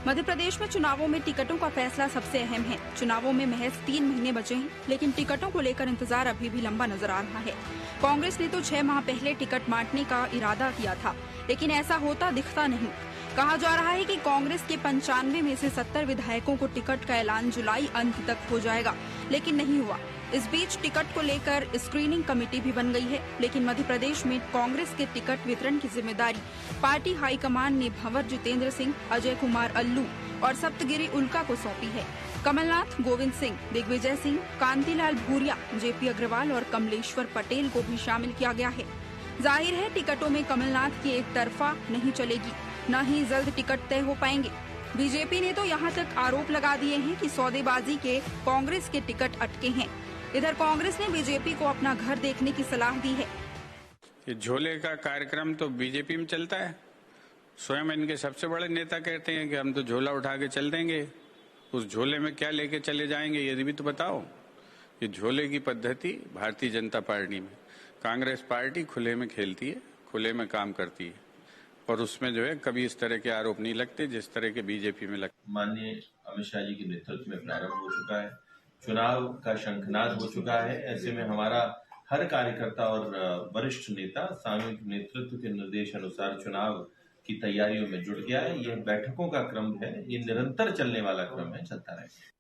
मध्य प्रदेश में चुनावों में टिकटों का फैसला सबसे अहम है। चुनावों में महज 3 महीने बचे हैं, लेकिन टिकटों को लेकर इंतजार अभी भी लंबा नजर आ रहा है। कांग्रेस ने तो 6 माह पहले टिकट बांटने का इरादा किया था, लेकिन ऐसा होता दिखता नहीं। कहा जा रहा है कि कांग्रेस के 95 में से 70 विधायकों को टिकट का ऐलान जुलाई अंत तक हो जाएगा, लेकिन नहीं हुआ। इस बीच टिकट को लेकर स्क्रीनिंग कमेटी भी बन गई है, लेकिन मध्य प्रदेश में कांग्रेस के टिकट वितरण की जिम्मेदारी पार्टी हाईकमान ने भंवर जितेंद्र सिंह, अजय कुमार अल्लू और सप्तगिरी उल्का को सौंपी है। कमलनाथ, गोविंद सिंह, दिग्विजय सिंह, कांतिलाल भूरिया, जेपी अग्रवाल और कमलेश्वर पटेल को भी शामिल किया गया है। जाहिर है टिकटों में कमलनाथ की एक तरफा नहीं चलेगी, न ही जल्द टिकट तय हो पाएंगे। बीजेपी ने तो यहाँ तक आरोप लगा दिए हैं कि सौदेबाजी के कांग्रेस के टिकट अटके हैं। इधर कांग्रेस ने बीजेपी को अपना घर देखने की सलाह दी है। ये झोले का कार्यक्रम तो बीजेपी में चलता है। स्वयं इनके सबसे बड़े नेता कहते हैं कि हम तो झोला उठा के चल देंगे। उस झोले में क्या लेके चले जाएंगे ये भी तो बताओ। ये झोले की पद्धति भारतीय जनता पार्टी में, कांग्रेस पार्टी खुले में खेलती है, खुले में काम करती है, और उसमें जो है कभी इस तरह के आरोप नहीं लगते जिस तरह के बीजेपी में लगते। माननीय अमित शाह जी के नेतृत्व में प्रारंभ हो चुका है, चुनाव का शंखनाद हो चुका है। ऐसे में हमारा हर कार्यकर्ता और वरिष्ठ नेता सामूहिक नेतृत्व के निर्देश अनुसार चुनाव की तैयारियों में जुट गया है। यह बैठकों का क्रम है, ये निरंतर चलने वाला क्रम है, चलता रहेगा।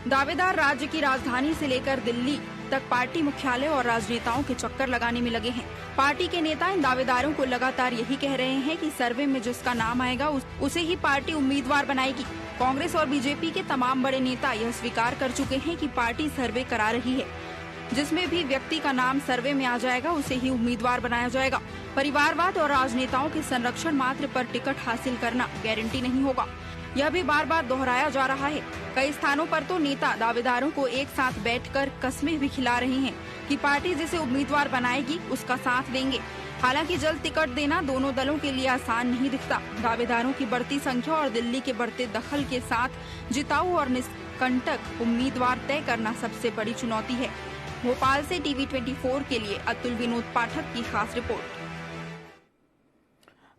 दावेदार राज्य की राजधानी से लेकर दिल्ली तक पार्टी मुख्यालय और राजनेताओं के चक्कर लगाने में लगे हैं। पार्टी के नेता इन दावेदारों को लगातार यही कह रहे हैं कि सर्वे में जिसका नाम आएगा उसे ही पार्टी उम्मीदवार बनाएगी। कांग्रेस और बीजेपी के तमाम बड़े नेता यह स्वीकार कर चुके हैं कि पार्टी सर्वे करा रही है, जिसमें भी व्यक्ति का नाम सर्वे में आ जाएगा उसे ही उम्मीदवार बनाया जाएगा। परिवारवाद और राजनेताओं के संरक्षण मात्र पर टिकट हासिल करना गारंटी नहीं होगा, यह भी बार बार दोहराया जा रहा है। कई स्थानों पर तो नेता दावेदारों को एक साथ बैठकर कस्में भी खिला रहे हैं कि पार्टी जिसे उम्मीदवार बनाएगी उसका साथ देंगे। हालांकि जल्द टिकट देना दोनों दलों के लिए आसान नहीं दिखता। दावेदारों की बढ़ती संख्या और दिल्ली के बढ़ते दखल के साथ जिताऊ और निष्कंटक उम्मीदवार तय करना सबसे बड़ी चुनौती है। भोपाल से टीवी 24 के लिए अतुल विनोद पाठक की खास रिपोर्ट।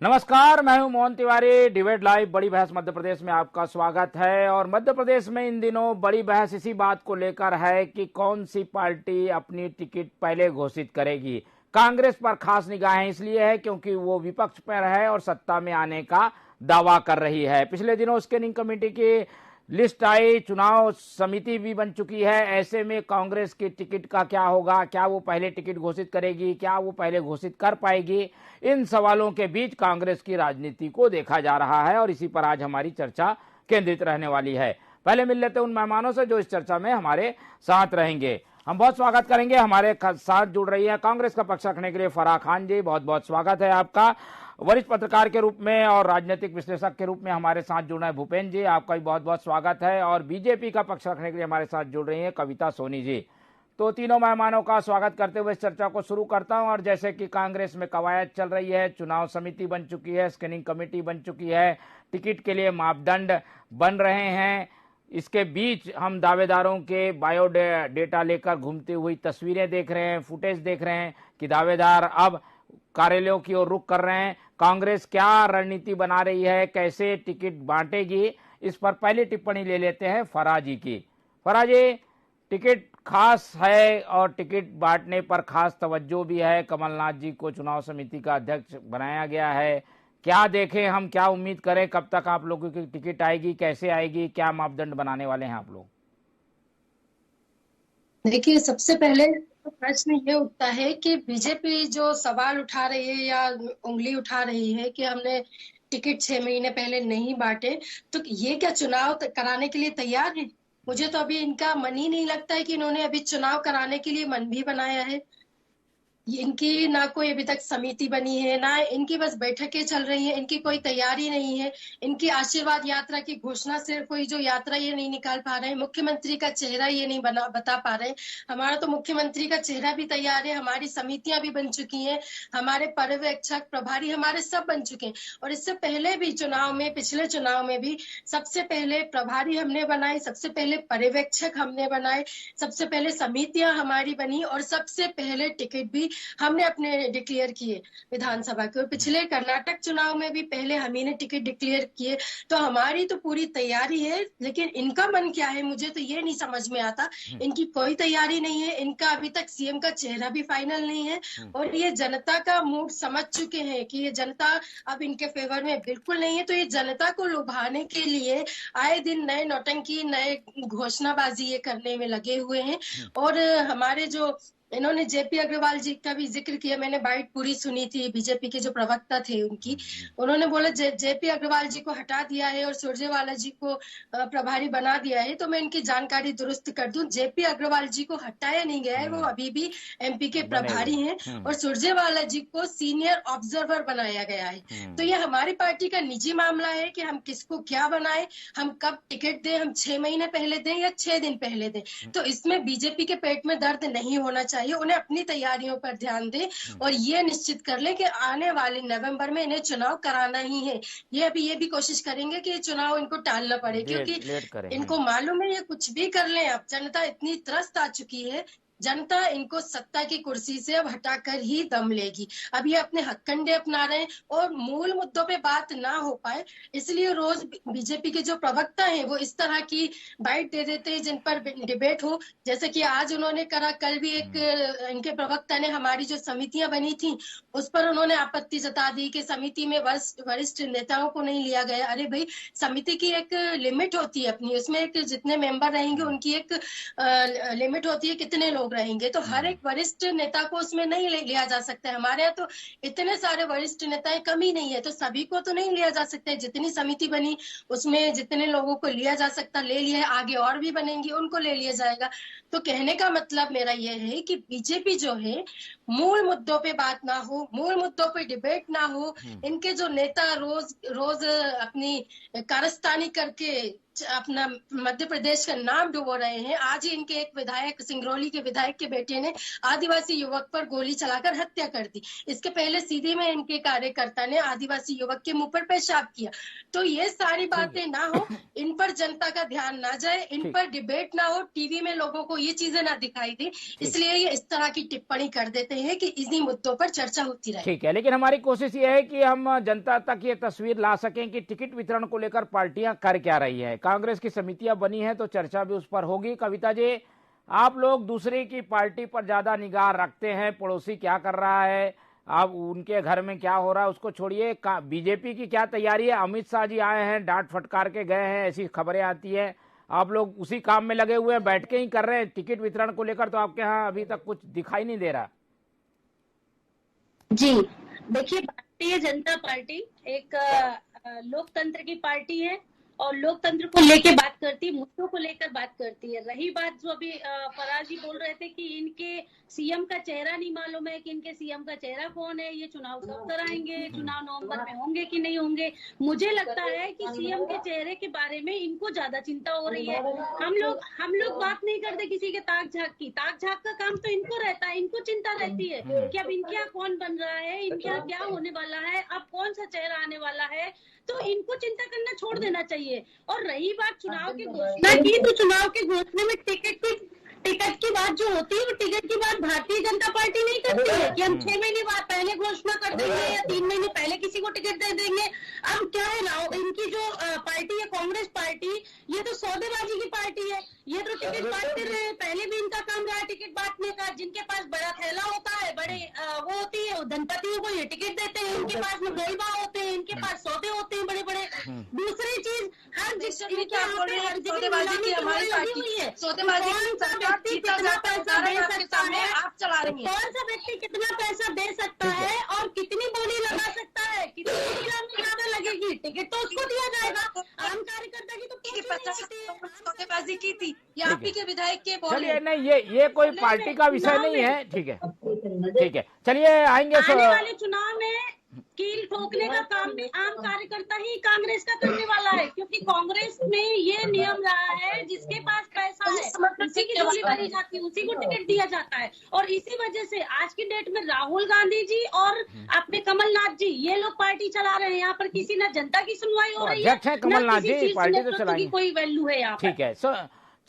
नमस्कार, मैं हूं मोहन तिवारी। डिबेट लाइव बड़ी बहस मध्य प्रदेश में आपका स्वागत है। और मध्य प्रदेश में इन दिनों बड़ी बहस इसी बात को लेकर है कि कौन सी पार्टी अपनी टिकट पहले घोषित करेगी। कांग्रेस पर खास निगाहें इसलिए है क्योंकि वो विपक्ष पर है और सत्ता में आने का दावा कर रही है। पिछले दिनों स्क्रीनिंग कमेटी की लिस्ट आई, चुनाव समिति भी बन चुकी है। ऐसे में कांग्रेस की टिकट का क्या होगा? क्या वो पहले टिकट घोषित करेगी? क्या वो पहले घोषित कर पाएगी? इन सवालों के बीच कांग्रेस की राजनीति को देखा जा रहा है और इसी पर आज हमारी चर्चा केंद्रित रहने वाली है। पहले मिल लेते हैं उन मेहमानों से जो इस चर्चा में हमारे साथ रहेंगे। हम बहुत स्वागत करेंगे, हमारे साथ जुड़ रही है कांग्रेस का पक्ष रखने के लिए फराह खान जी, बहुत बहुत स्वागत है आपका। वरिष्ठ पत्रकार के रूप में और राजनीतिक विश्लेषक के रूप में हमारे साथ जुड़ रहे हैं भूपेंद्र जी, आपका भी बहुत बहुत स्वागत है। और बीजेपी का पक्ष रखने के लिए हमारे साथ जुड़ रही है कविता सोनी जी। तो तीनों मेहमानों का स्वागत करते हुए इस चर्चा को शुरू करता हूं। और जैसे कि कांग्रेस में कवायद चल रही है, चुनाव समिति बन चुकी है, स्क्रीनिंग कमेटी बन चुकी है, टिकट के लिए मापदंड बन रहे हैं, इसके बीच हम दावेदारों के बायोडेटा लेकर घूमती हुई तस्वीरें देख रहे हैं, फुटेज देख रहे हैं कि दावेदार अब कार्यालयों की ओर रुख कर रहे हैं। कांग्रेस क्या रणनीति बना रही है, कैसे टिकट बांटेगी, इस पर पहली टिप्पणी ले लेते हैं फराह जी की। फराह जी, टिकट खास है और टिकट बांटने पर खास तवज्जो भी है। कमलनाथ जी को चुनाव समिति का अध्यक्ष बनाया गया है। क्या देखें हम, क्या उम्मीद करें, कब तक आप लोगों की टिकट आएगी, कैसे आएगी, क्या मापदंड बनाने वाले हैं आप लोग? देखिए, सबसे पहले प्रश्न ये उठता है कि बीजेपी जो सवाल उठा रही है या उंगली उठा रही है कि हमने टिकट 6 महीने पहले नहीं बांटे, तो ये क्या चुनाव कराने के लिए तैयार है? मुझे तो अभी इनका मन ही नहीं लगता है कि इन्होंने अभी चुनाव कराने के लिए मन भी बनाया है। इनकी ना कोई अभी तक समिति बनी है, ना इनकी बस बैठकें चल रही हैं, इनकी कोई तैयारी नहीं है। इनकी आशीर्वाद यात्रा की घोषणा से कोई जो यात्रा ये नहीं निकाल पा रहे हैं, मुख्यमंत्री का चेहरा ये नहीं बता पा रहे हैं। हमारा तो मुख्यमंत्री का चेहरा भी तैयार है, हमारी समितियां भी बन चुकी हैं, हमारे पर्यवेक्षक प्रभारी हमारे सब बन चुके हैं। और इससे पहले भी चुनाव में, पिछले चुनाव में भी सबसे पहले प्रभारी हमने बनाए, सबसे पहले पर्यवेक्षक हमने बनाए, सबसे पहले समितियां हमारी बनी और सबसे पहले टिकट भी हमने अपने डिक्लेयर किए विधानसभा के, और पिछले कर्नाटक चुनाव में भी पहले हम ही ने टिकट डिक्लेयर किए। तो हमारी तो पूरी तैयारी है, लेकिन इनका मन क्या है मुझे तो ये नहीं समझ में आता। इनकी कोई तैयारी नहीं है, इनका अभी तक सीएम का चेहरा भी फाइनल नहीं है, और ये जनता का मूड समझ चुके हैं कि ये जनता अब इनके फेवर में बिल्कुल नहीं है। तो ये जनता को लुभाने के लिए आए दिन नए नौटंकी, नए घोषणाबाजी ये करने में लगे हुए हैं। और हमारे जो इन्होंने जेपी अग्रवाल जी का भी जिक्र किया, मैंने बाइट पूरी सुनी थी, बीजेपी के जो प्रवक्ता थे उनकी, उन्होंने बोला जेपी अग्रवाल जी को हटा दिया है और सुरजेवाला जी को प्रभारी बना दिया है। तो मैं इनकी जानकारी दुरुस्त कर दूं, जेपी अग्रवाल जी को हटाया नहीं गया है, वो अभी भी एमपी के प्रभारी हैं, और सुरजेवाला जी को सीनियर ऑब्जर्वर बनाया गया है। तो ये हमारी पार्टी का निजी मामला है कि हम किसको क्या बनाए, हम कब टिकट दें, हम 6 महीने पहले दें या 6 दिन पहले दें। तो इसमें बीजेपी के पेट में दर्द नहीं होना चाहिए, उन्हें अपनी तैयारियों पर ध्यान दें और ये निश्चित कर लें कि आने वाले नवंबर में इन्हें चुनाव कराना ही है। ये भी कोशिश करेंगे कि चुनाव इनको टालना पड़े, क्योंकि इनको मालूम है ये कुछ भी कर लें, अब जनता इतनी त्रस्त आ चुकी है, जनता इनको सत्ता की कुर्सी से अब हटाकर ही दम लेगी। अब ये अपने हथकंडे अपना रहे हैं और मूल मुद्दों पे बात ना हो पाए, इसलिए रोज बीजेपी के जो प्रवक्ता हैं वो इस तरह की बाइट दे देते हैं जिन पर डिबेट हो, जैसे कि आज उन्होंने करा। कल भी एक इनके प्रवक्ता ने हमारी जो समितियां बनी थी उस पर उन्होंने आपत्ति जता दी कि समिति में वरिष्ठ नेताओं को नहीं लिया गया। अरे भाई, समिति की एक लिमिट होती है अपनी, उसमें एक जितने मेंबर रहेंगे उनकी एक लिमिट होती है, कितने लोग रहेंगे। तो हर एक वरिष्ठ नेता को उसमें नहीं लिया जा सकता है। हमारे यहाँ तो इतने सारे वरिष्ठ नेताएं कमी नहीं है, तो सभी को तो नहीं लिया जा सकता है। जितनी समिति बनी उसमें जितने लोगों को लिया जा सकता ले लिया है, आगे और भी बनेंगी उनको ले लिया जाएगा। तो कहने का मतलब मेरा ये है कि बीजेपी जो है मूल मुद्दों पे बात ना हो, मूल मुद्दों पे डिबेट ना हो, इनके जो नेता रोज अपनी कारस्तानी करके अपना मध्य प्रदेश का नाम डुबो रहे हैं। आज ही इनके एक विधायक, सिंगरौली के विधायक के बेटे ने आदिवासी युवक पर गोली चलाकर हत्या कर दी। इसके पहले सीधी में इनके कार्यकर्ता ने आदिवासी युवक के मुंह पर पेशाब किया। तो ये सारी बातें ना हो, इन पर जनता का ध्यान ना जाए, इन पर डिबेट ना हो, टीवी में लोगों को ये चीजें ना दिखाई दे, इसलिए ये इस तरह की टिप्पणी कर देते हैं कि इन्हीं मुद्दों पर चर्चा होती रहे। ठीक है, लेकिन हमारी कोशिश ये है कि हम जनता तक ये तस्वीर ला सकें कि टिकट वितरण को लेकर पार्टियां कर क्या रही है। कांग्रेस की समितियां बनी हैं तो चर्चा भी उस पर होगी। कविता जी, आप लोग दूसरे की पार्टी पर ज्यादा निगाह रखते हैं, पड़ोसी क्या कर रहा है, अब उनके घर में क्या हो रहा है उसको छोड़िए, बीजेपी की क्या तैयारी है? अमित शाह जी आए हैं, डांट फटकार के गए हैं, ऐसी खबरें आती है। आप लोग उसी काम में लगे हुए हैं, बैठ के ही कर रहे हैं टिकट वितरण को लेकर, तो आपके यहाँ अभी तक कुछ दिखाई नहीं दे रहा। जी देखिए, भारतीय जनता पार्टी एक लोकतंत्र की पार्टी है और लोकतंत्र को लेके बात करती है, मुद्दों को लेकर बात करती है। रही बात जो अभी फराज जी बोल रहे थे कि इनके सीएम का चेहरा नहीं मालूम है कि इनके सीएम का चेहरा कौन है, ये चुनाव कब कराएंगे, चुनाव नवंबर में होंगे कि नहीं होंगे। मुझे लगता है कि सीएम के चेहरे के बारे में इनको ज्यादा चिंता हो रही है। हम लोग बात नहीं करते किसी के ताक झाक की, ताक झाक का काम तो इनको रहता है, इनको चिंता रहती है कि अब इनके यहाँ कौन बन रहा है, इनके यहाँ क्या होने वाला है, अब कौन सा चेहरा आने वाला है, तो इनको चिंता करना छोड़ देना चाहिए। और रही बात चुनाव की घोषणा की, तो चुनाव के घोषणा में टिकट की बात जो होती है, वो टिकट की बात भारतीय जनता पार्टी नहीं करती है कि हम 6 महीने बाद पहले घोषणा कर देंगे या 3 महीने पहले किसी को टिकट दे देंगे। अब क्या है, इनकी जो पार्टी है कांग्रेस पार्टी, ये तो सौदेबाजी की पार्टी है, ये तो टिकट बांटते रहे, पहले भी इनका काम रहा टिकट बांटने का। जिनके पास बड़ा थैला होता है, बड़े वो होती है, धनपतियों को ये टिकट देते हैं, इनके पास में गरीबा होते हैं, इनके पास सौदे होते हैं बड़े बड़े। दूसरी चीज, हर सौदेबाजी की हमारी पार्टी है, सौदेबाजी कितना पैसा दे सकता है, आप चला रही हैं, कौन सा व्यक्ति कितना पैसा दे सकता है और कितनी बोली लगा सकता है, कितनी बोली ज्यादा लगेगी, टिकट तो उसको दिया जाएगा। आम कार्यकर्ता की तो सौदेबाजी की थी, यहाँ के विधायक के बोले। चलिए, नहीं ये कोई पार्टी का विषय नहीं है। ठीक है, चलिए आएंगे आने वाले चुनाव में कील ठोकने का काम भी आम कार्यकर्ता ही कांग्रेस का करने वाला है, क्योंकि कांग्रेस में ये नियम रहा है जिसके पास पैसा है उसी की झोली भरी जाती है, उसी को टिकट दिया जाता है। और इसी वजह से आज की डेट में राहुल गांधी जी और अपने कमलनाथ जी, ये लोग पार्टी चला रहे हैं। यहाँ पर किसी न जनता की सुनवाई हो रही है, कमलनाथ जी पार्टी तो चलाएंगे, कोई वैल्यू है यहाँ। ठीक है।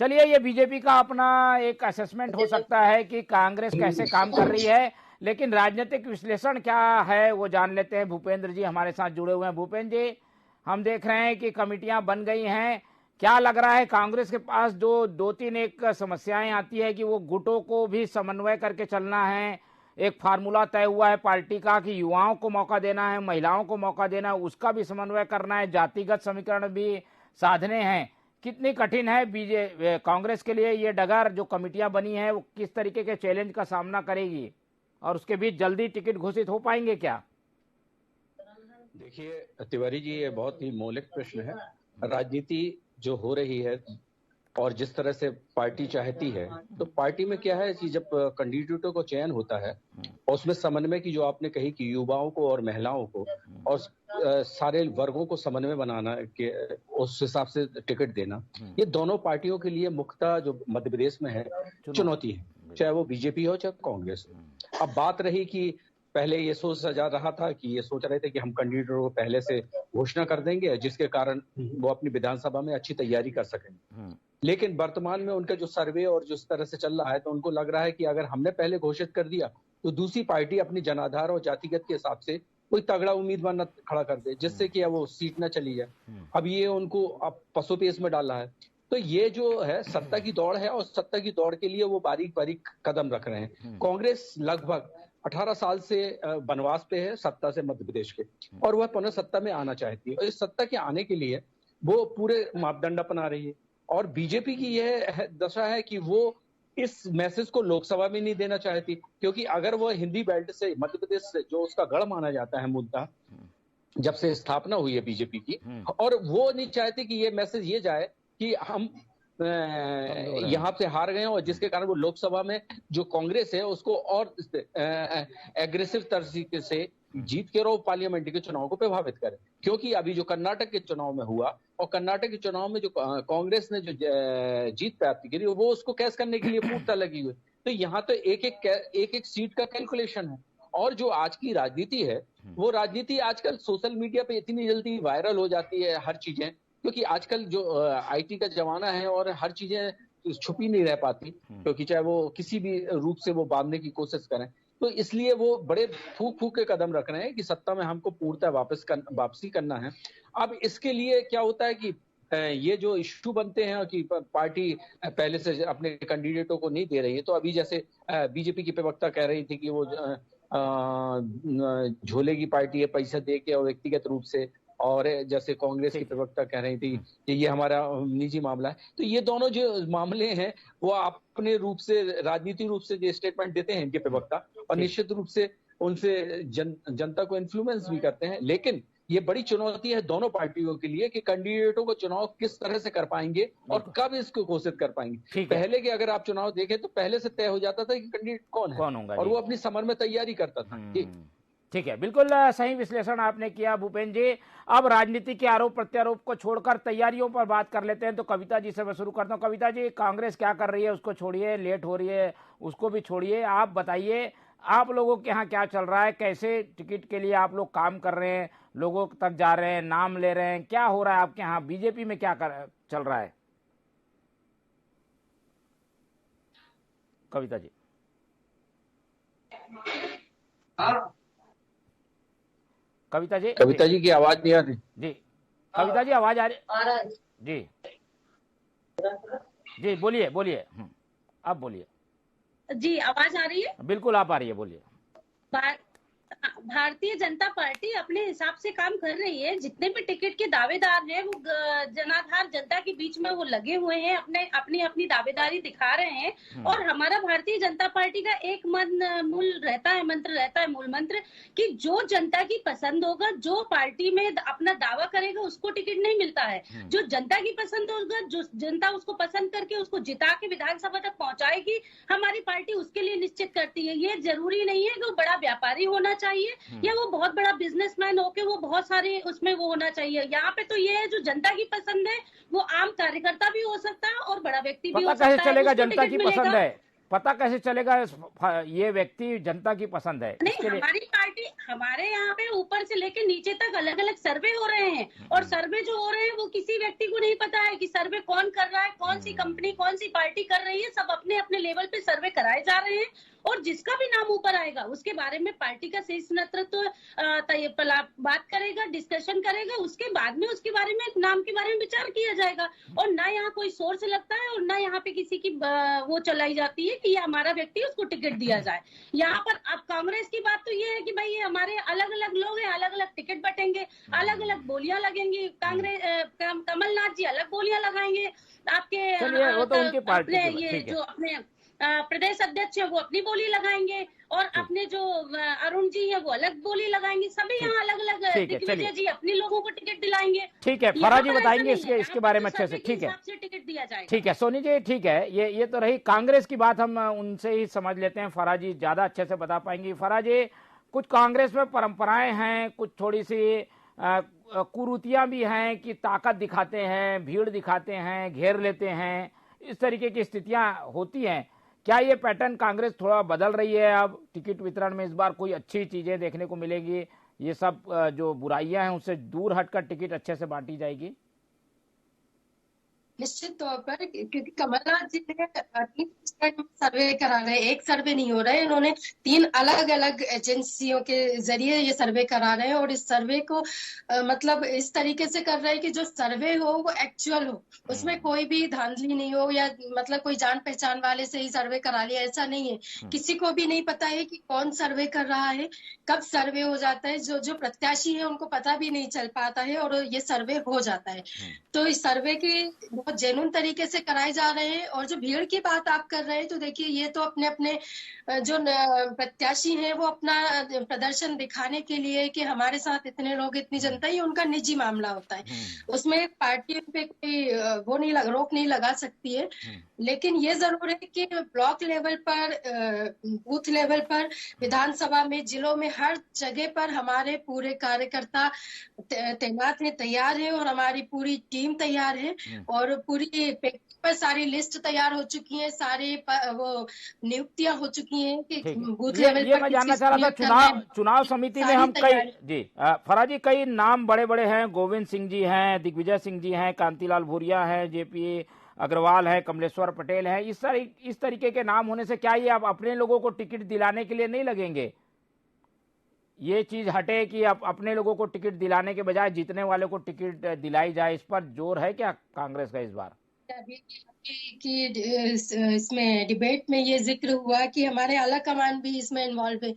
चलिए, ये बीजेपी का अपना एक असेसमेंट हो सकता है कि कांग्रेस कैसे काम कर रही है, लेकिन राजनीतिक विश्लेषण क्या है वो जान लेते हैं। भूपेंद्र जी हमारे साथ जुड़े हुए हैं। भूपेंद्र जी, हम देख रहे हैं कि कमेटियां बन गई हैं, क्या लग रहा है कांग्रेस के पास जो दो तीन एक समस्याएं आती है कि वो गुटों को भी समन्वय करके चलना है, एक फार्मूला तय हुआ है पार्टी का कि युवाओं को मौका देना है, महिलाओं को मौका देना है, उसका भी समन्वय करना है, जातिगत समीकरण भी साधने हैं। कितनी कठिन है कांग्रेस के लिए ये डगर, जो कमेटियां बनी है वो किस तरीके के चैलेंज का सामना करेगी और उसके बीच जल्दी टिकट घोषित हो पाएंगे क्या? देखिए तिवारी जी, ये बहुत ही मौलिक प्रश्न है। राजनीति जो हो रही है और जिस तरह से पार्टी चाहती है, तो पार्टी में क्या है कि जब कैंडिडेटों को चयन होता है और उसमें समन्वय की जो आपने कही कि युवाओं को और महिलाओं को और सारे वर्गों को समन्वय बनाना के उस हिसाब से टिकट देना, ये दोनों पार्टियों के लिए मुख्यतः जो मध्य प्रदेश में है चुनौती है, चाहे वो बीजेपी हो चाहे कांग्रेस। अब बात रही कि पहले ये सोचा जा रहा था कि ये सोच रहे थे कि हम कैंडिडेटों को पहले से घोषणा कर देंगे जिसके कारण वो अपनी विधानसभा में अच्छी तैयारी कर सकेंगे, लेकिन वर्तमान में उनका जो सर्वे और जिस तरह से चल रहा है तो उनको लग रहा है कि अगर हमने पहले घोषित कर दिया तो दूसरी पार्टी अपनी जनाधार और जातिगत के हिसाब से कोई तगड़ा उम्मीदवार न खड़ा कर दे जिससे कि वो सीट न चली जाए। अब ये उनको अब पसोपेश में डाला है। तो ये जो है सत्ता की दौड़ है और सत्ता की दौड़ के लिए वो बारीक बारीक कदम रख रहे हैं। कांग्रेस लगभग 18 साल से वनवास पे है सत्ता से मध्य प्रदेश के, और वह पुनः सत्ता में आना चाहती है और इस सत्ता के आने के लिए वो पूरे मापदंड अपना रही है। और बीजेपी की यह दशा है कि वो इस मैसेज को लोकसभा में नहीं देना चाहती, क्योंकि अगर वो हिंदी बेल्ट से मध्य प्रदेश से जो उसका गढ़ माना जाता है मुद्दा जब से स्थापना हुई है बीजेपी की, और वो नहीं चाहती कि ये मैसेज ये जाए कि हम यहाँ से हार गए और जिसके कारण वो लोकसभा में जो कांग्रेस है उसको और एग्रेसिव तरीके से जीत के और पार्लियामेंट के चुनाव को प्रभावित करे। क्योंकि अभी जो कर्नाटक के चुनाव में हुआ और कर्नाटक के चुनाव में जो कांग्रेस ने जो जीत प्राप्त करी वो उसको कैश करने के लिए पूर्णतः लगी हुई। तो यहाँ तो एक एक सीट का कैलकुलेशन है। और जो आज की राजनीति है वो राजनीति आजकल सोशल मीडिया पे इतनी जल्दी वायरल हो जाती है हर चीजें, क्योंकि आजकल जो आईटी का जमाना है और हर चीजें छुपी नहीं रह पाती, क्योंकि चाहे वो किसी भी रूप से वो बांधने की कोशिश करें, तो इसलिए वो बड़े फूक फूक के कदम रख रहे हैं कि सत्ता में हमको पूर्णतः वापसी करना है। अब इसके लिए क्या होता है कि ये जो इश्यू बनते हैं कि पार्टी पहले से अपने कैंडिडेटों को नहीं दे रही है, तो अभी जैसे बीजेपी की प्रवक्ता कह रही थी कि वो झोले की पार्टी है, पैसा दे के और व्यक्तिगत रूप से, और जैसे कांग्रेस की प्रवक्ता कह रही थी कि ये हमारा निजी मामला है। तो ये दोनों जो मामले हैं वो अपने रूप से राजनीतिक रूप से जो स्टेटमेंट देते हैं इनके प्रवक्ता, और निश्चित रूप से उनसे जनता को इन्फ्लुएंस भी करते हैं। लेकिन ये बड़ी चुनौती है दोनों पार्टियों के लिए कि कैंडिडेटों को चुनाव किस तरह से कर पाएंगे और कब इसको घोषित कर पाएंगे। पहले के अगर आप चुनाव देखें तो पहले से तय हो जाता था कि कैंडिडेट कौन है और वो अपनी समर में तैयारी करता था। ठीक है, बिल्कुल सही विश्लेषण आपने किया भूपेंद्र जी। अब राजनीति के आरोप प्रत्यारोप को छोड़कर तैयारियों पर बात कर लेते हैं। तो कविता जी से मैं शुरू करता हूँ। कविता जी, कांग्रेस क्या कर रही है उसको छोड़िए, लेट हो रही है उसको भी छोड़िए, आप बताइए आप लोगों के यहाँ क्या चल रहा है, कैसे टिकट के लिए आप लोग काम कर रहे हैं, लोगों तक जा रहे हैं, नाम ले रहे हैं, क्या हो रहा है आपके यहाँ, बीजेपी में क्या चल रहा है? कविता जी। कविता जी की आवाज नहीं आ रही जी। कविता जी आवाज आ रही जी जी, बोलिए आप बोलिए जी। आवाज आ रही है? बिल्कुल आप आ रही है, बोलिए। भारतीय जनता पार्टी अपने हिसाब से काम कर रही है। जितने भी टिकट के दावेदार हैं वो जनाधार जनता के बीच में वो लगे हुए हैं, अपनी दावेदारी दिखा रहे हैं। और हमारा भारतीय जनता पार्टी का एक मंत्र रहता है मूल मंत्र कि जो जनता की पसंद होगा, जो पार्टी में अपना दावा करेगा उसको टिकट नहीं मिलता है। जो जनता की पसंद होगा, जो जनता उसको पसंद करके उसको जिता के विधानसभा तक पहुंचाएगी, हमारी पार्टी उसके लिए निश्चित करती है। ये जरूरी नहीं है कि वो बड़ा व्यापारी होना चाहिए या वो बहुत बड़ा बिजनेसमैन होके वो बहुत सारे उसमें वो होना चाहिए। यहाँ पे तो ये है जो जनता की पसंद है वो आम कार्यकर्ता भी हो सकता है और बड़ा व्यक्ति भी हो सकता है। पता कैसे चलेगा जनता की पसंद है? पता कैसे चलेगा ये व्यक्ति जनता की पसंद है? नहीं, हमारे यहाँ पे ऊपर से लेके नीचे तक अलग अलग सर्वे हो रहे हैं, और सर्वे जो हो रहे हैं वो किसी व्यक्ति को नहीं पता है कि सर्वे कौन कर रहा है, कौन सी कंपनी कौन सी पार्टी कर रही है। सब अपने अपने लेवल पे सर्वे कराए जा रहे हैं, और जिसका भी नाम ऊपर आएगा उसके बारे में पार्टी का शीर्ष नेतृत्व बात करेगा, डिस्कशन करेगा, उसके बाद में उसके बारे में नाम के बारे में विचार किया जाएगा। और ना यहाँ कोई सोर्स लगता है, और ना यहाँ पे किसी की वो चलाई जाती है कि ये हमारा व्यक्ति, उसको टिकट दिया जाए। यहाँ पर अब कांग्रेस की बात तो ये है कि भाई ये हमारे अलग अलग लोग हैं, अलग अलग टिकट बटेंगे, अलग अलग बोलियां लगेंगी। कमलनाथ जी अलग बोलियां लगाएंगे, आपके वो तो उनकी पार्टी ये जो अपने प्रदेश अध्यक्ष है वो अपनी बोली लगाएंगे, और अपने जो अरुण जी है वो अलग बोली लगाएंगे। सभी यहाँ अलग अलग, दिग्विजय जी अपने लोगों को टिकट दिलाएंगे। ठीक है, फराज जी बताएंगे इसके बारे में अच्छे से। ठीक है, टिकट दिया जाएगा। ठीक है सोनी जी, ठीक है। ये तो रही कांग्रेस की बात, हम उनसे ही समझ लेते हैं। फराज जी ज्यादा अच्छे से बता पाएंगी। फराज जी, कुछ कांग्रेस में परंपराएं हैं, कुछ थोड़ी सी कुरीतियां भी हैं कि ताकत दिखाते हैं, भीड़ दिखाते हैं, घेर लेते हैं, इस तरीके की स्थितियां होती हैं। क्या ये पैटर्न कांग्रेस थोड़ा बदल रही है? अब टिकट वितरण में इस बार कोई अच्छी चीजें देखने को मिलेगी? ये सब जो बुराइयां हैं उससे दूर हटकर टिकट अच्छे से बांटी जाएगी? निश्चित तौर पर, क्योंकि कमलनाथ जी ने 3 सर्वे करा रहे हैं, एक सर्वे नहीं हो रहा है। इन्होंने 3 अलग अलग एजेंसियों के जरिए ये सर्वे करा रहे हैं, और इस सर्वे को मतलब इस तरीके से कर रहे हैं कि जो सर्वे हो वो एक्चुअल हो, उसमें कोई भी धांधली नहीं हो, या मतलब कोई जान पहचान वाले से ही सर्वे करा लिया, ऐसा नहीं है। किसी को भी नहीं पता है कि कौन सर्वे कर रहा है, कब सर्वे हो जाता है। जो प्रत्याशी है उनको पता भी नहीं चल पाता है, और ये सर्वे हो जाता है। तो इस सर्वे की बहुत जेन्युइन तरीके से कराए जा रहे हैं। और जो भीड़ की बात आप कर रहे हैं, तो देखिए ये तो अपने अपने जो प्रत्याशी हैं वो अपना प्रदर्शन दिखाने के लिए कि हमारे साथ इतने लोग, इतनी जनता, ये उनका निजी मामला होता है। उसमें पार्टियों पे कोई वो नहीं रोक नहीं लगा सकती है। लेकिन ये जरूर है कि ब्लॉक लेवल पर, बूथ लेवल पर, विधानसभा में, जिलों में, हर जगह पर हमारे पूरे कार्यकर्ता तैनात हैं, तैयार हैं, और हमारी पूरी टीम तैयार है, और पूरी पेपर पर सारी लिस्ट तैयार हो चुकी है, सारी वो नियुक्तियां हो चुकी हैं कि बूथ लेवल पर। मैं जानना चाह रहा था, चुनाव समिति में हम कई फराज जी, कई नाम बड़े बड़े हैं। गोविंद सिंह जी हैं, दिग्विजय सिंह जी हैं, कांतिलाल भूरिया हैं, जेपी अग्रवाल है, कमलेश्वर पटेल है। इस तरीके के नाम होने से क्या ये आप अपने लोगों को टिकट दिलाने के लिए नहीं लगेंगे? ये चीज हटे कि आप अपने लोगों को टिकट दिलाने के बजाय जीतने वाले को टिकट दिलाई जाए, इस पर जोर है क्या कांग्रेस का इस बार? कि इसमें डिबेट में ये जिक्र हुआ कि हमारे आला कमान भी इसमें इन्वॉल्व है।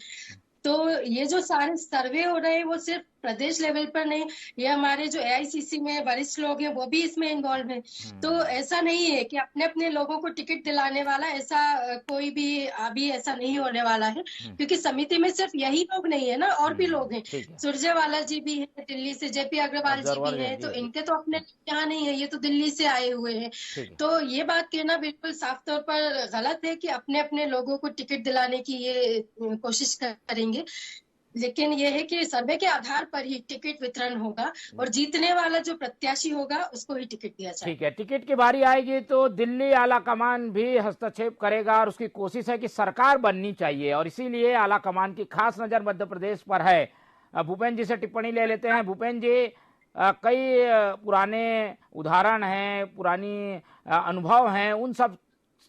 तो ये जो सारे सर्वे हो रहे हैं वो सिर्फ प्रदेश लेवल पर नहीं, ये हमारे जो AICC में वरिष्ठ लोग हैं वो भी इसमें इन्वॉल्व हैं। तो ऐसा नहीं है कि अपने अपने लोगों को टिकट दिलाने वाला, ऐसा कोई भी अभी ऐसा नहीं होने वाला है, क्योंकि समिति में सिर्फ यही लोग नहीं है ना, और भी लोग हैं। सुरजेवाला जी भी है दिल्ली से, जेपी अग्रवाल जी भी हैं, तो इनके तो अपने यहाँ नहीं है, ये तो दिल्ली से आए हुए हैं। तो ये बात कहना बिल्कुल साफ तौर पर गलत है कि अपने अपने लोगों को टिकट दिलाने की ये कोशिश करेंगे। लेकिन यह है कि सर्वे के आधार पर ही टिकट वितरण होगा, और जीतने वाला जो प्रत्याशी होगा उसको ही टिकट दिया जाएगा। ठीक है, टिकट की बारी आएगी तो दिल्ली आला कमान भी हस्तक्षेप करेगा, और उसकी कोशिश है कि सरकार बननी चाहिए, और इसीलिए आला कमान की खास नजर मध्य प्रदेश पर है। भूपेंद्र जी से टिप्पणी ले लेते हैं। भूपेंद्र जी, कई पुराने उदाहरण हैं, पुरानी अनुभव हैं, उन सब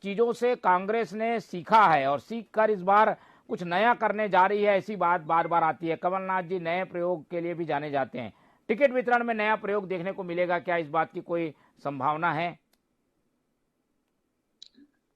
चीजों से कांग्रेस ने सीखा है, और सीख कर इस बार कुछ नया करने जा रही है, ऐसी बात बार बार आती है। कमलनाथ जी नए प्रयोग के लिए भी जाने जाते हैं। टिकट वितरण में नया प्रयोग देखने को मिलेगा क्या? इस बात की कोई संभावना है?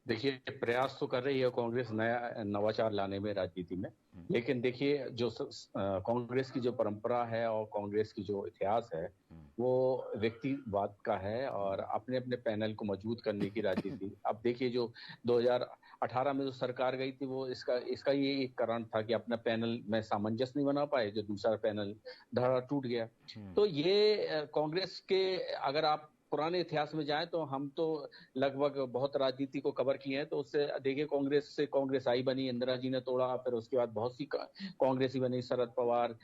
देखिए, प्रयास तो कर रही है कांग्रेस नया नवाचार लाने में राजनीति में, लेकिन देखिए जो कांग्रेस की जो परंपरा है और कांग्रेस की जो इतिहास है वो व्यक्तिवाद का है, और अपने अपने पैनल को मजबूत करने की राजनीति। अब देखिए जो 2018 में जो सरकार गई थी वो इसका ये एक कारण था कि अपना पैनल में सामंजस्य नहीं बना पाए, जो दूसरा पैनल धड़ा टूट गया। तो ये कांग्रेस के, अगर आप पुराने इतिहास में जाएं तो हम तो लगभग बहुत राजनीति को कवर किए हैं, तो उससे देखिए कांग्रेस से कांग्रेस आई बनी, इंदिरा जी ने तोड़ा, फिर उसके बाद बहुत सी कांग्रेसी बनी, शरद पवार,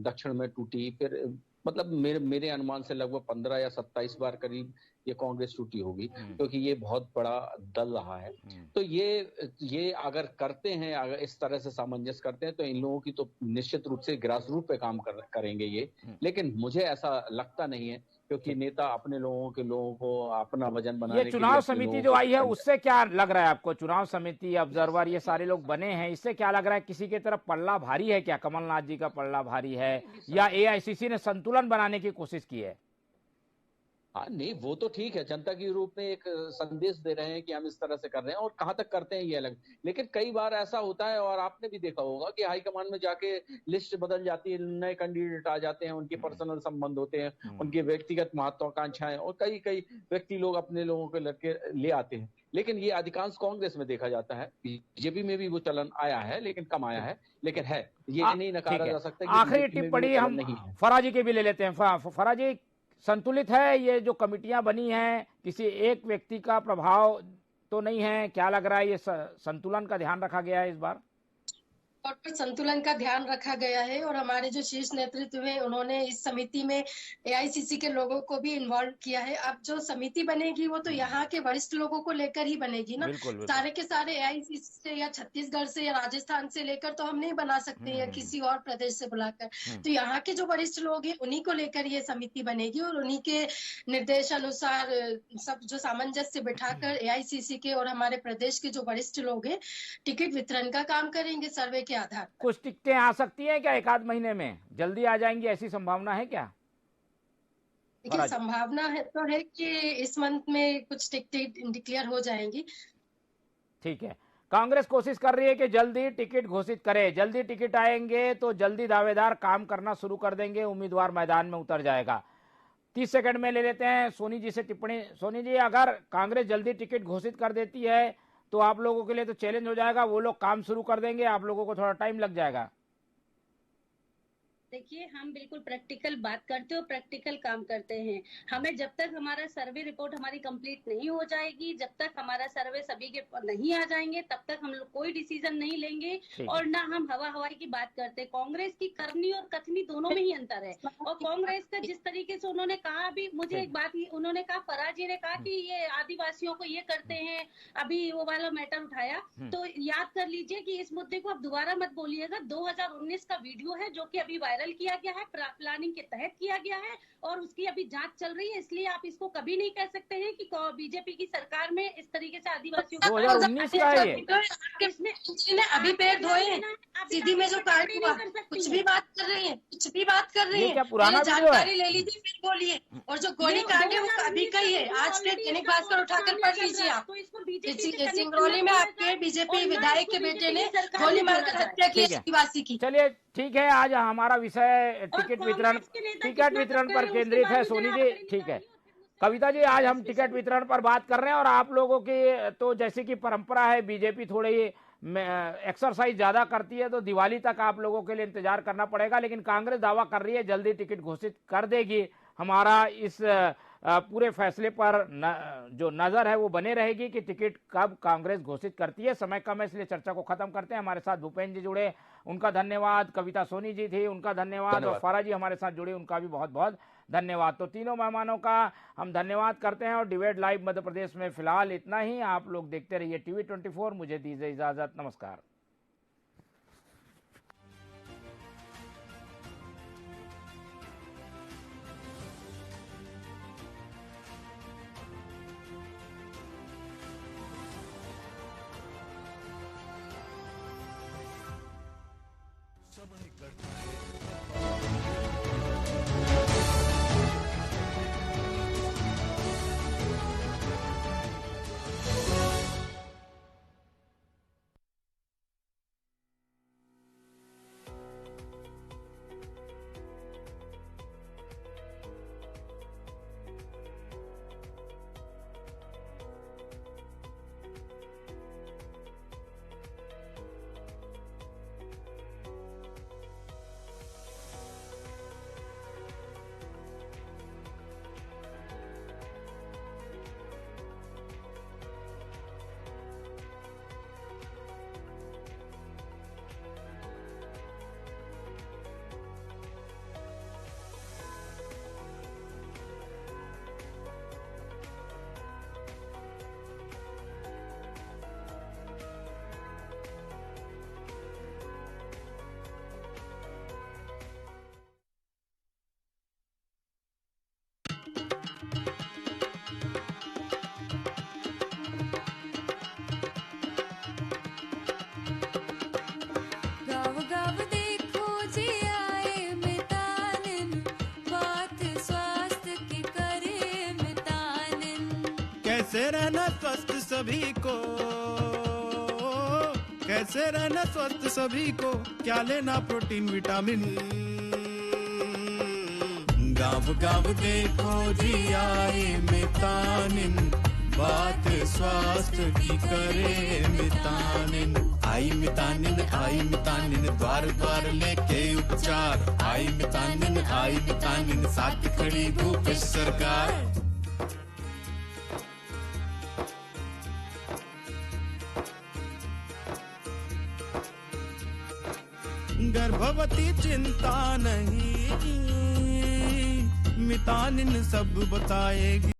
दक्षिण में टूटी, फिर मतलब मेरे अनुमान से लगभग 15 या 27 बार करीब ये कांग्रेस छूटी होगी, क्योंकि ये बहुत बड़ा दल रहा है। तो ये अगर करते हैं, अगर इस तरह से सामंजस्य करते हैं, तो इन लोगों की तो निश्चित रूप से ग्रास रूट पे काम करेंगे ये। लेकिन मुझे ऐसा लगता नहीं है, क्योंकि नेता अपने लोगों को अपना वजन बनाने ये चुनाव समिति जो आई है उससे क्या लग रहा है आपको? चुनाव समिति, ऑब्जर्वर, ये सारे लोग बने हैं, इससे क्या लग रहा है? किसी की तरफ पल्ला भारी है क्या? कमलनाथ जी का पल्ला भारी है या एआईसीसी ने संतुलन बनाने की कोशिश की है? हाँ नहीं, वो तो ठीक है, जनता के रूप में एक संदेश दे रहे हैं कि हम इस तरह से कर रहे हैं, और कहाँ तक करते हैं ये अलग। लेकिन कई बार ऐसा होता है, और आपने भी देखा होगा कि हाईकमान में जाके लिस्ट बदल जाती है, नए कैंडिडेट आ जाते हैं, उनके पर्सनल संबंध होते हैं, उनकी व्यक्तिगत महत्वाकांक्षाएं, और कई व्यक्ति लोग अपने लोगों को लड़के ले आते हैं। लेकिन ये अधिकांश कांग्रेस में देखा जाता है, बीजेपी में भी वो चलन आया है, लेकिन कम आया है, लेकिन है, ये नहीं नकारा जा सकता। आखिरी टिप्पणी हम फराजी की भी ले लेते हैं। फराजी, संतुलित है ये जो कमिटियां बनी हैं? किसी एक व्यक्ति का प्रभाव तो नहीं है? क्या लग रहा है, ये संतुलन का ध्यान रखा गया है इस बार? और पर संतुलन का ध्यान रखा गया है, और हमारे जो शीर्ष नेतृत्व है उन्होंने इस समिति में एआईसीसी के लोगों को भी इन्वॉल्व किया है। अब जो समिति बनेगी वो तो यहाँ के वरिष्ठ लोगों को लेकर ही बनेगी ना। सारे के सारे एआईसीसी से या छत्तीसगढ़ से या राजस्थान से लेकर तो हम नहीं बना सकते या किसी और प्रदेश से बुलाकर। तो यहाँ के जो वरिष्ठ लोग हैं उन्हीं को लेकर ये समिति बनेगी, और उन्हीं के निर्देश अनुसार सब जो सामंजस्य बिठाकर एआईसीसी के और हमारे प्रदेश के जो वरिष्ठ लोग हैं टिकट वितरण का काम करेंगे सर्वे के आधार। कुछ टिकटें आ सकती हैं क्या? एक आध महीने में जल्दी आ जाएंगी, ऐसी संभावना है क्या? देखिए, संभावना है तो है कि इस मंथ में कुछ टिकटें डिक्लेयर हो जाएंगी। ठीक है, कांग्रेस कोशिश कर रही है कि जल्दी टिकट घोषित करे। जल्दी टिकट आएंगे तो जल्दी दावेदार काम करना शुरू कर देंगे, उम्मीदवार मैदान में उतर जाएगा। 30 सेकंड में ले लेते हैं सोनी जी से टिप्पणी। सोनी जी, अगर कांग्रेस जल्दी टिकट घोषित कर देती है तो आप लोगों के लिए तो चैलेंज हो जाएगा, वो लोग काम शुरू कर देंगे, आप लोगों को थोड़ा टाइम लग जाएगा। देखिए, हम बिल्कुल प्रैक्टिकल बात करते हो, प्रैक्टिकल काम करते हैं। हमें जब तक हमारा सर्वे रिपोर्ट हमारी कंप्लीट नहीं हो जाएगी, जब तक हमारा सर्वे सभी के नहीं आ जाएंगे, तब तक हम लोग कोई डिसीजन नहीं लेंगे, और ना हम हवाई की बात करते। कांग्रेस की करनी और कथनी दोनों में ही अंतर है। और कांग्रेस का जिस तरीके से उन्होंने कहा, अभी मुझे एक बात उन्होंने कहा, फराज जी ने कहा कि ये आदिवासियों को ये करते हैं, अभी वो वाला मैटर उठाया, तो याद कर लीजिए कि इस मुद्दे को आप दोबारा मत बोलिएगा। 2019 का वीडियो है जो कि अभी वायरल किया गया है, प्लानिंग के तहत किया गया है, और उसकी अभी जांच चल रही है। इसलिए आप इसको कभी नहीं कह सकते हैं कि बीजेपी की सरकार में इस तरीके से आदिवासियों को 2019 का है इसने अभी पैर धोए हैं, सीधी में जो काट हुआ, कुछ भी बात कर रही है, कुछ भी बात कर रही है। पुराना जानकारी ले लीजिए फिर बोलिए। और जो गोली कांड है वो अभी का ही है, आज के दैनिक भास्कर उठाकर पढ़ लीजिए आप। सिंगरौली में आपके बीजेपी विधायक के बेटे ने गोली मारकर हत्या की आदिवासी की। चलिए ठीक है, आज हमारा विषय टिकट वितरण पर केंद्रित है। सोनी जी, ठीक है। कविता जी, आज हम टिकट वितरण पर बात कर रहे हैं, और आप लोगों की तो जैसे कि परंपरा है, बीजेपी थोड़ी एक्सरसाइज ज्यादा करती है, तो दिवाली तक आप लोगों के लिए इंतजार करना पड़ेगा। लेकिन कांग्रेस दावा कर रही है जल्दी टिकट घोषित कर देगी। हमारा इस पूरे फैसले पर जो नजर है वो बने रहेगी कि टिकट कब कांग्रेस घोषित करती है। समय कम है, इसलिए चर्चा को खत्म करते हैं। हमारे साथ भूपेंद्र जी जुड़े, उनका धन्यवाद। कविता सोनी जी थी, उनका धन्यवाद। और फराज जी हमारे साथ जुड़े, उनका भी बहुत बहुत धन्यवाद। तो तीनों मेहमानों का हम धन्यवाद करते हैं। और डिबेट लाइव मध्य प्रदेश में फिलहाल इतना ही। आप लोग देखते रहिए टीवी 24। मुझे दीजिए इजाजत, नमस्कार। कैसे रहना स्वस्थ सभी को, कैसे रहना स्वस्थ सभी को, क्या लेना प्रोटीन विटामिन। गाँव गाँव देखो जी आए मितानिन, बात स्वास्थ्य की करे मितानिन। आई मितानिन द्वार द्वार लेके उपचार। आई मितानिन साथ खड़ी भूपेश सरकार। गर्भवती चिंता नहीं, मितानिन सब बताएगी।